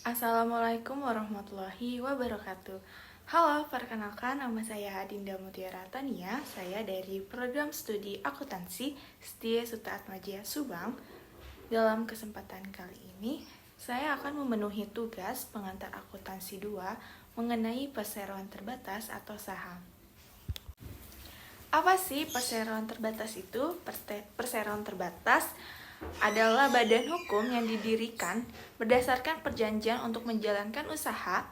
Assalamualaikum warahmatullahi wabarakatuh. Halo, perkenalkan nama saya Adinda Mutiara Tania. Saya dari Program Studi Akuntansi Setia Suta Atmaja Subang. Dalam kesempatan kali ini, saya akan memenuhi tugas pengantar akuntansi 2 mengenai perseroan terbatas atau saham. Apa sih perseroan terbatas itu? Perseroan terbatas adalah badan hukum yang didirikan berdasarkan perjanjian untuk menjalankan usaha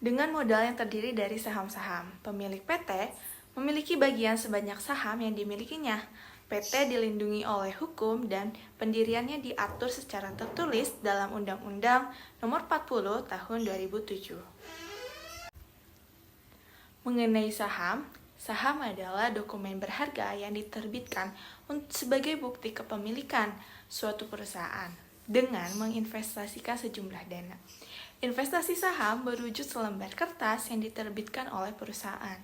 dengan modal yang terdiri dari saham-saham. Pemilik PT memiliki bagian sebanyak saham yang dimilikinya. PT dilindungi oleh hukum dan pendiriannya diatur secara tertulis dalam Undang-Undang Nomor 40 Tahun 2007. Mengenai saham, saham adalah dokumen berharga yang diterbitkan sebagai bukti kepemilikan suatu perusahaan dengan menginvestasikan sejumlah dana. Investasi saham berwujud selembar kertas yang diterbitkan oleh perusahaan.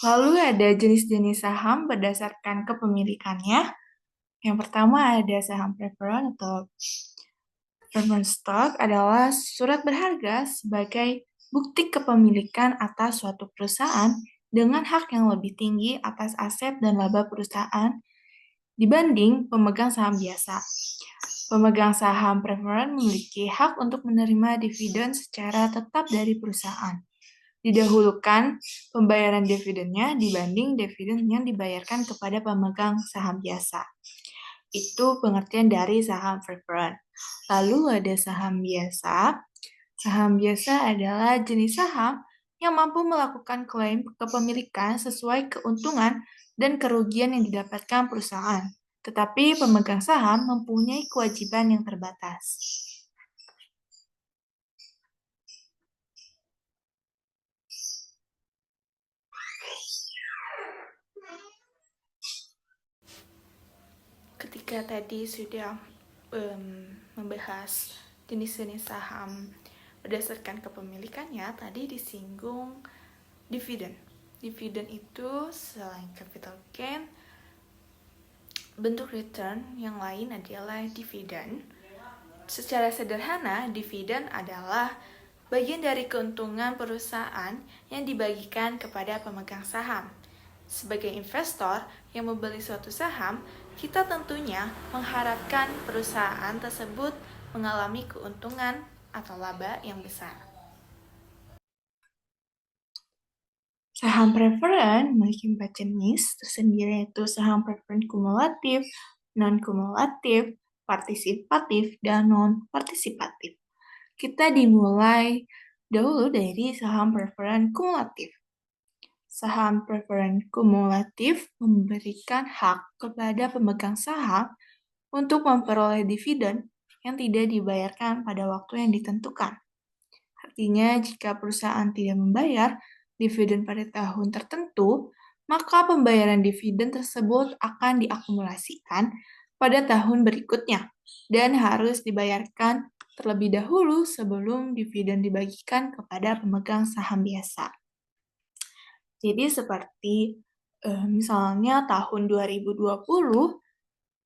Lalu ada jenis-jenis saham berdasarkan kepemilikannya. Yang pertama ada saham preferred atau preferred stock adalah surat berharga sebagai bukti kepemilikan atas suatu perusahaan dengan hak yang lebih tinggi atas aset dan laba perusahaan dibanding pemegang saham biasa. Pemegang saham preferred memiliki hak untuk menerima dividen secara tetap dari perusahaan. Didahulukan pembayaran dividennya dibanding dividen yang dibayarkan kepada pemegang saham biasa. Itu pengertian dari saham preferred. Lalu ada saham biasa. Saham biasa adalah jenis saham yang mampu melakukan klaim kepemilikan sesuai keuntungan dan kerugian yang didapatkan perusahaan. Tetapi pemegang saham mempunyai kewajiban yang terbatas. Ketika tadi sudah membahas jenis-jenis saham berdasarkan kepemilikannya, tadi disinggung dividen. Dividen itu selain capital gain, bentuk return yang lain adalah dividen. Secara sederhana, dividen adalah bagian dari keuntungan perusahaan yang dibagikan kepada pemegang saham. Sebagai investor yang membeli suatu saham, kita tentunya mengharapkan perusahaan tersebut mengalami keuntungan atau laba yang besar. Saham preferred memiliki 4 jenis tersendiri, yaitu saham preferred kumulatif, non-kumulatif, partisipatif, dan non-partisipatif. Kita dimulai dahulu dari saham preferred kumulatif. Saham preferred kumulatif memberikan hak kepada pemegang saham untuk memperoleh dividen yang tidak dibayarkan pada waktu yang ditentukan. Artinya, jika perusahaan tidak membayar dividen pada tahun tertentu, maka pembayaran dividen tersebut akan diakumulasikan pada tahun berikutnya dan harus dibayarkan terlebih dahulu sebelum dividen dibagikan kepada pemegang saham biasa. Jadi seperti misalnya tahun 2020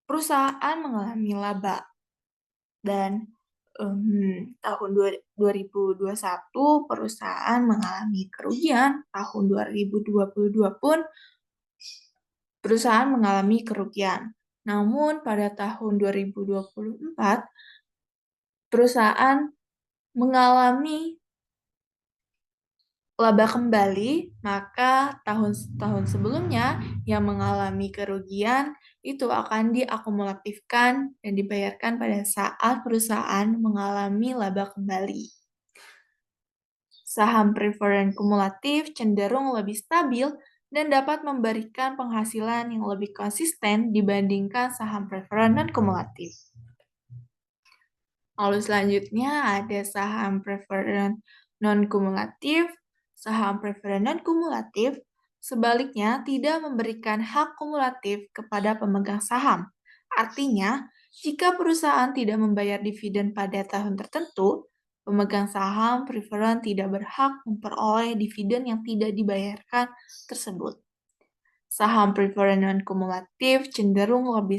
perusahaan mengalami laba dan tahun 2021 perusahaan mengalami kerugian, tahun 2022 pun perusahaan mengalami kerugian. Namun pada tahun 2024 perusahaan mengalami laba kembali, maka tahun-tahun sebelumnya yang mengalami kerugian itu akan diakumulatifkan dan dibayarkan pada saat perusahaan mengalami laba kembali. Saham preferred kumulatif cenderung lebih stabil dan dapat memberikan penghasilan yang lebih konsisten dibandingkan saham preferred non-kumulatif. Lalu selanjutnya ada saham preferred non-kumulatif. Saham preferred non-kumulatif sebaliknya tidak memberikan hak kumulatif kepada pemegang saham. Artinya, jika perusahaan tidak membayar dividen pada tahun tertentu, pemegang saham preferred tidak berhak memperoleh dividen yang tidak dibayarkan tersebut. Saham preferred non-kumulatif cenderung lebih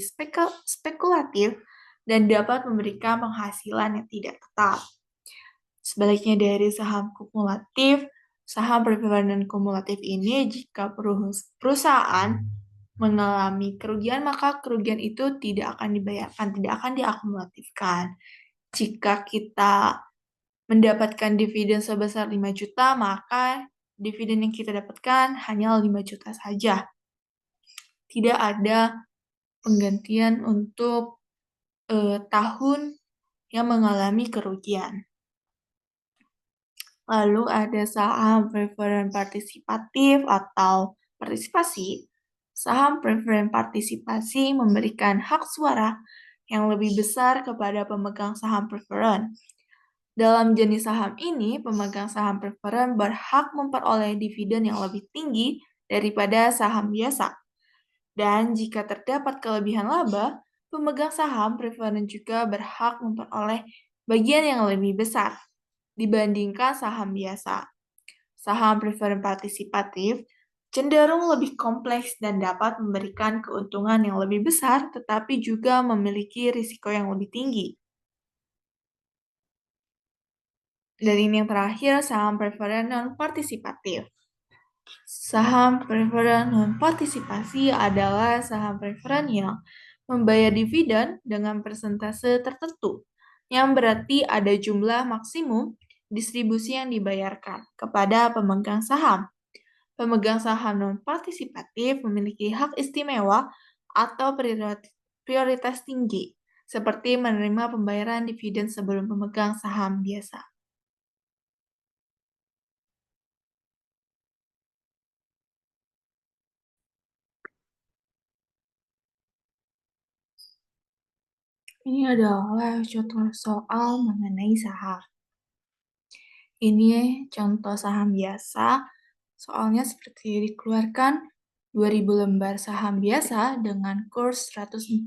spekulatif dan dapat memberikan penghasilan yang tidak tetap. Sebaliknya dari saham kumulatif, saham preferred dan kumulatif ini jika perusahaan mengalami kerugian, maka kerugian itu tidak akan dibayarkan, tidak akan diakumulatifkan. Jika kita mendapatkan dividen sebesar 5 juta, maka dividen yang kita dapatkan hanya 5 juta saja. Tidak ada penggantian untuk tahun yang mengalami kerugian. Lalu ada saham preferen partisipatif atau partisipasi. Saham preferen partisipasi memberikan hak suara yang lebih besar kepada pemegang saham preferen. Dalam jenis saham ini, pemegang saham preferen berhak memperoleh dividen yang lebih tinggi daripada saham biasa. Dan jika terdapat kelebihan laba, pemegang saham preferen juga berhak memperoleh bagian yang lebih besar dibandingkan saham biasa. Saham preferen partisipatif cenderung lebih kompleks dan dapat memberikan keuntungan yang lebih besar, tetapi juga memiliki risiko yang lebih tinggi. Dan ini yang terakhir, saham preferen non-partisipatif. Saham preferen non-partisipasi adalah saham preferen yang membayar dividen dengan persentase tertentu, yang berarti ada jumlah maksimum distribusi yang dibayarkan kepada pemegang saham. Pemegang saham non-partisipatif memiliki hak istimewa atau prioritas tinggi, seperti menerima pembayaran dividen sebelum pemegang saham biasa. Ini adalah contoh soal mengenai saham. Ini contoh saham biasa, soalnya seperti dikeluarkan 2000 lembar saham biasa dengan kurs 104%,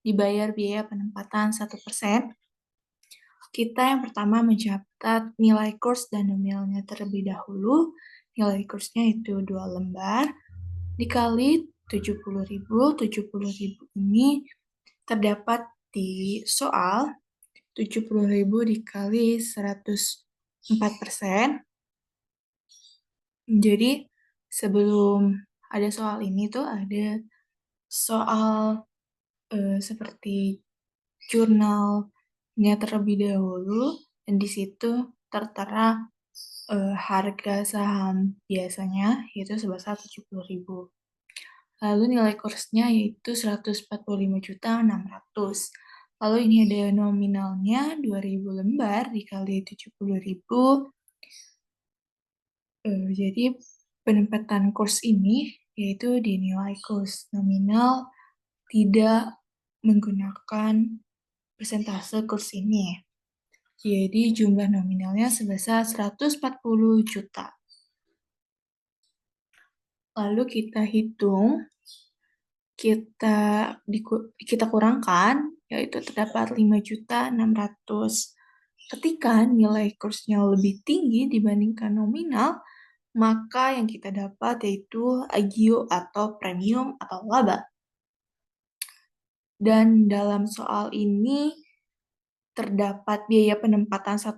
dibayar biaya penempatan 1%. Kita yang pertama mencatat nilai kurs dan nominalnya terlebih dahulu. Nilai kursnya itu 2 lembar, dikali 70.000. 70.000 ini terdapat di soal 70.000 dikali 104%. Jadi sebelum ada soal ini tuh ada soal seperti jurnalnya terlebih dahulu, dan di situ tertera harga saham biasanya yaitu sebesar 70.000. Lalu nilai kursnya yaitu 145.600. Lalu ini ada nominalnya 2000 lembar dikali 70.000. Jadi penempatan kurs ini yaitu dinilai kurs nominal tidak menggunakan persentase kurs ini. Jadi jumlah nominalnya sebesar 140 juta. Lalu kita hitung, kita kurangkan, yaitu terdapat 5.600. Ketika nilai kursnya lebih tinggi dibandingkan nominal, maka yang kita dapat yaitu agio atau premium atau laba. Dan dalam soal ini terdapat biaya penempatan 1%,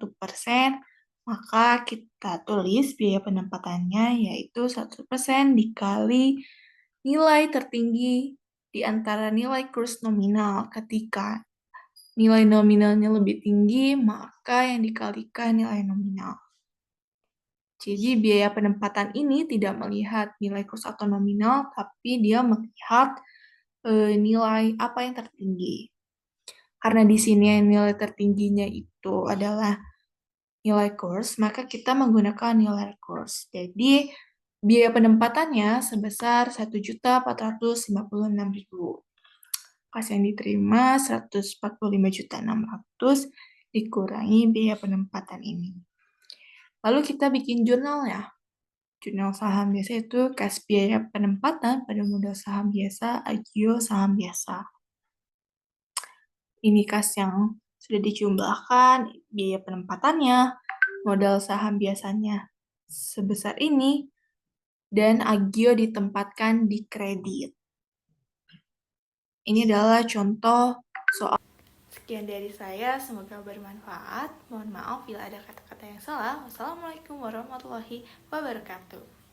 maka kita tulis biaya penempatannya yaitu 1% dikali nilai tertinggi di antara nilai kurs nominal. Ketika nilai nominalnya lebih tinggi, maka yang dikalikan nilai nominal. Jadi biaya penempatan ini tidak melihat nilai kurs atau nominal, tapi dia melihat nilai apa yang tertinggi. Karena di sini nilai tertingginya itu adalah nilai kurs, maka kita menggunakan nilai kurs. Jadi biaya penempatannya sebesar 1.456.000. Kas yang diterima 145.600 dikurangi biaya penempatan ini. Lalu kita bikin jurnalnya. Jurnal saham biasa itu kas biaya penempatan pada modal saham biasa, agio saham biasa. Ini kas yang sudah dijumlahkan, biaya penempatannya, modal saham biasanya sebesar ini, dan agio ditempatkan di kredit. Ini adalah contoh soal. Sekian dari saya, semoga bermanfaat. Mohon maaf bila ada kata-kata yang salah. Wassalamualaikum warahmatullahi wabarakatuh.